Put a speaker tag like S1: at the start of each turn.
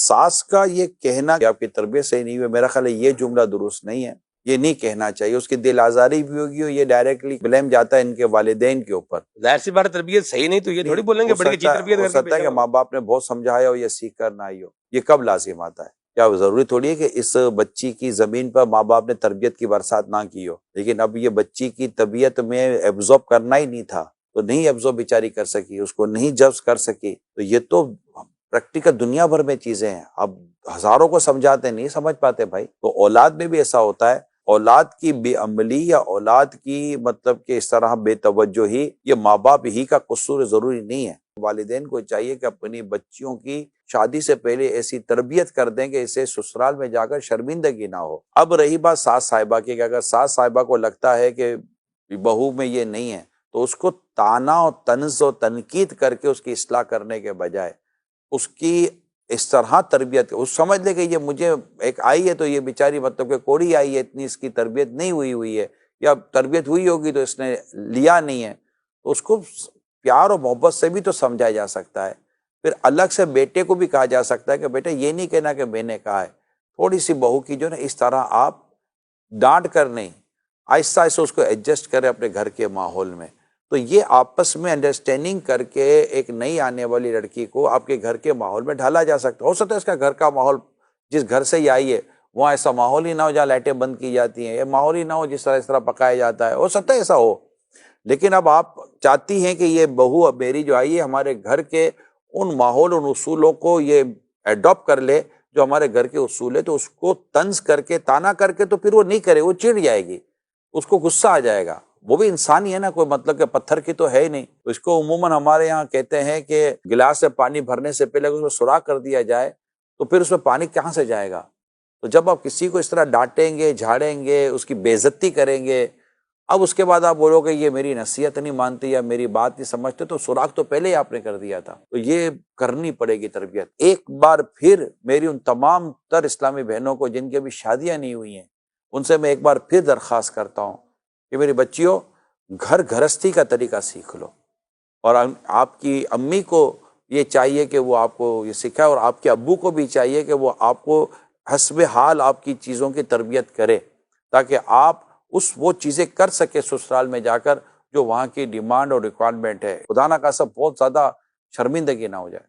S1: ساس کا یہ کہنا کہ آپ کی تربیت صحیح نہیں ہوئی، میرا خیال ہے یہ جملہ درست نہیں ہے، یہ نہیں کہنا چاہیے. اس کی دل آزاری بھی ہوگی اور یہ ڈائریکٹلی بلیم جاتا ہے ان کے والدین کے اوپر.
S2: ظاہر سی بات تربیت صحیح نہیں تو یہ تھوڑی بولیں گے بڑی اچھی تربیت
S1: ہو
S2: کر کے
S1: سکتا ہے کہ ماں باپ نے بہت سمجھایا ہو، یہ سیکھ کر نہ آئی ہو. یہ کب لازم آتا ہے؟ کیا ضروری تھوڑی ہے کہ اس بچی کی زمین پر ماں باپ نے تربیت کی برسات نہ کی ہو، لیکن اب یہ بچی کی طبیعت میں ایبزارب کرنا ہی نہیں تھا تو نہیں ایبزارب بیچاری کر سکی، اس کو نہیں جذب کر سکی. تو یہ تو پریکٹیکل دنیا بھر میں چیزیں ہیں. اب ہزاروں کو سمجھاتے نہیں سمجھ پاتے بھائی. تو اولاد میں بھی ایسا ہوتا ہے، اولاد کی بے عملی یا اولاد کی مطلب کہ اس طرح بے توجہی یہ ماں باپ ہی کا قصور ضروری نہیں ہے. والدین کو چاہیے کہ اپنی بچیوں کی شادی سے پہلے ایسی تربیت کر دیں کہ اسے سسرال میں جا کر شرمندگی نہ ہو. اب رہی بات ساس صاحبہ کی کہ اگر ساس صاحبہ کو لگتا ہے کہ بہو میں یہ نہیں ہے تو اس کو طعنہ و طنز و تنقید کر کے اس کی اصلاح کرنے کے بجائے اس کی اس طرح تربیت اس سمجھ لے کہ یہ مجھے ایک آئی ہے تو یہ بیچاری مطلب کہ کوڑی آئی ہے، اتنی اس کی تربیت نہیں ہوئی ہے، یا تربیت ہوئی ہوگی تو اس نے لیا نہیں ہے. تو اس کو پیار اور محبت سے بھی تو سمجھایا جا سکتا ہے. پھر الگ سے بیٹے کو بھی کہا جا سکتا ہے کہ بیٹا یہ نہیں کہنا کہ میں نے کہا ہے. تھوڑی سی بہو کی جو نا اس طرح آپ ڈانٹ کر نہیں، آہستہ آہستہ اس کو ایڈجسٹ کریں اپنے گھر کے ماحول میں. تو یہ آپس میں انڈرسٹینڈنگ کر کے ایک نئی آنے والی لڑکی کو آپ کے گھر کے ماحول میں ڈھالا جا سکتا ہے. ہو سکتا ہے اس کا گھر کا ماحول جس گھر سے ہی آئی ہے وہاں ایسا ماحول ہی نہ ہو جہاں لائٹیں بند کی جاتی ہیں، یا ماحول ہی نہ ہو جس طرح پکایا جاتا ہے، ہو سکتا ہے ایسا ہو. لیکن اب آپ چاہتی ہیں کہ یہ بہو اب میری جو آئی ہے ہمارے گھر کے ان ماحول ان اصولوں کو یہ ایڈاپٹ کر لے جو ہمارے گھر کے اصول ہے، تو اس کو طنز کر کے طعنہ کر کے تو پھر وہ نہیں کرے، وہ چڑ جائے گی، اس کو غصہ آ جائے گا. وہ بھی انسان ہی ہے نا، کوئی مطلب کہ پتھر کی تو ہے ہی نہیں. تو اس کو عموماً ہمارے یہاں کہتے ہیں کہ گلاس سے پانی بھرنے سے پہلے اگر اس میں سوراخ کر دیا جائے تو پھر اس میں پانی کہاں سے جائے گا. تو جب آپ کسی کو اس طرح ڈانٹیں گے، جھاڑیں گے، اس کی بے عزتی کریں گے، اب اس کے بعد آپ بولو کہ یہ میری نصیحت نہیں مانتی یا میری بات نہیں سمجھتے، تو سوراخ تو پہلے ہی آپ نے کر دیا تھا. تو یہ کرنی پڑے گی تربیت. ایک بار پھر میری ان تمام تر اسلامی بہنوں کو جن کی ابھی شادیاں نہیں ہوئی ہیں ان سے میں ایک بار پھر درخواست کرتا ہوں کہ میری بچیوں گھر گھرستی کا طریقہ سیکھ لو. اور آپ کی امی کو یہ چاہیے کہ وہ آپ کو یہ سکھائے، اور آپ کے ابو کو بھی چاہیے کہ وہ آپ کو حسب حال آپ کی چیزوں کی تربیت کرے، تاکہ آپ وہ چیزیں کر سکے سسرال میں جا کر جو وہاں کی ڈیمانڈ اور ریکوائرمنٹ ہے. خدا نہ خواستہ بہت زیادہ شرمندگی نہ ہو جائے.